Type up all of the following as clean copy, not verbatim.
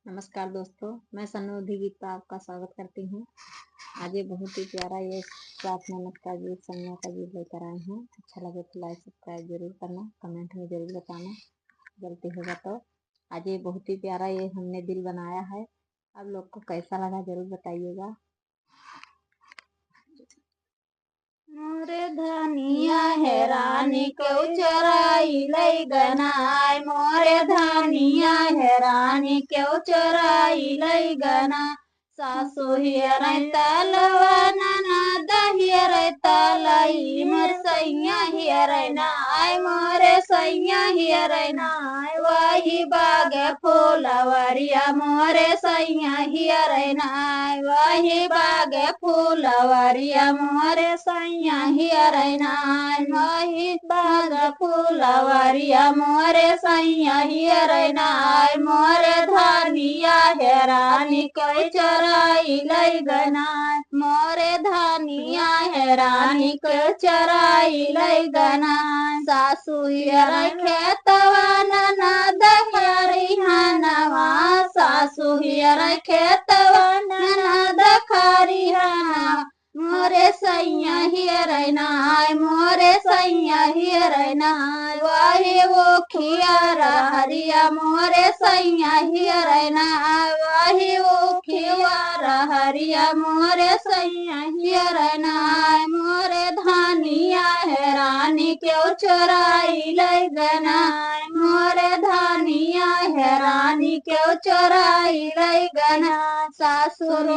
नमस्कार दोस्तों, मैं सनोधी गीत पर आपका स्वागत करती हूँ। आज ये बहुत ही प्यारा ये 7 मिनट का गीत सैया का गीत लेकर आए हैं। अच्छा लगे तो लाइक सब्सक्राइब जरूर करना, कमेंट में जरूर बताना गलती होगा तो। आज ये बहुत ही प्यारा ये हमने दिल बनाया है, आप लोग को कैसा लगा जरूर बताइएगा। मोरे धनिया है रानी क्यों चराई लई गनाय, मोरे धनिया है रानी क्यों चराई लई गना। सासु हियर तलवा ननद हियर तलई, मोर सैया हियर नाय, मोरे सैया हियर नाय। वही बाग फूलवरिया मोरे सैया हियर नाय, वही बाग फूलवरिया मोरे सैया हियर नाय, वही बाग फूलवरिया मोरे सैया हियर नाय। मोरे धनिया है रानी कोई चराई लई गनाय, मोरे धनिया है रानी कोई चराई लई गनाय। सासु हियर खेतवा ननद खरिहनवा, सासु हियर खेतवा ननद खरिहनवा। मोरे सैया हियर नाय, मोरे सैया हियर नाय। वही वो खियर हरिया मोरे सैया हियर नाय, वही वो खियर हरिया मोरे सैया हियर नाय। मोरे धनिया है रानी क्यों चोराई लई गनाय, मोरे धनिया है रानी क्यों चोराई लई गनाय। सासुर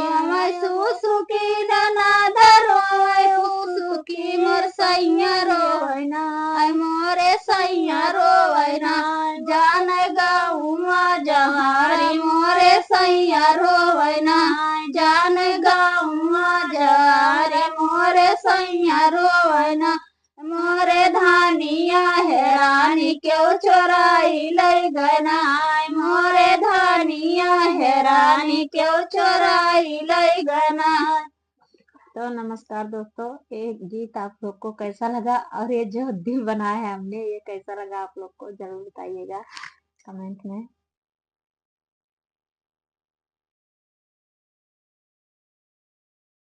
सुसुकी ननद रोय सुसुकी, मोर सैया रोय नाय, मोरे सैया रोय नाय। जान गाँवा जहारी मोरे सैया रोय नाय, जान गाँवा जहारी मोरे सैया रोय नाय। मोरे धनिया है रानी क्यों चोराई लई गनाय, मोरे धनिया है रानी क्यों चोराई लई गनाय। तो नमस्कार दोस्तों, ये गीत आप लोग को कैसा लगा और ये जो दिल बनाया है हमने ये कैसा लगा आप लोग को जरूर बताइएगा कमेंट में।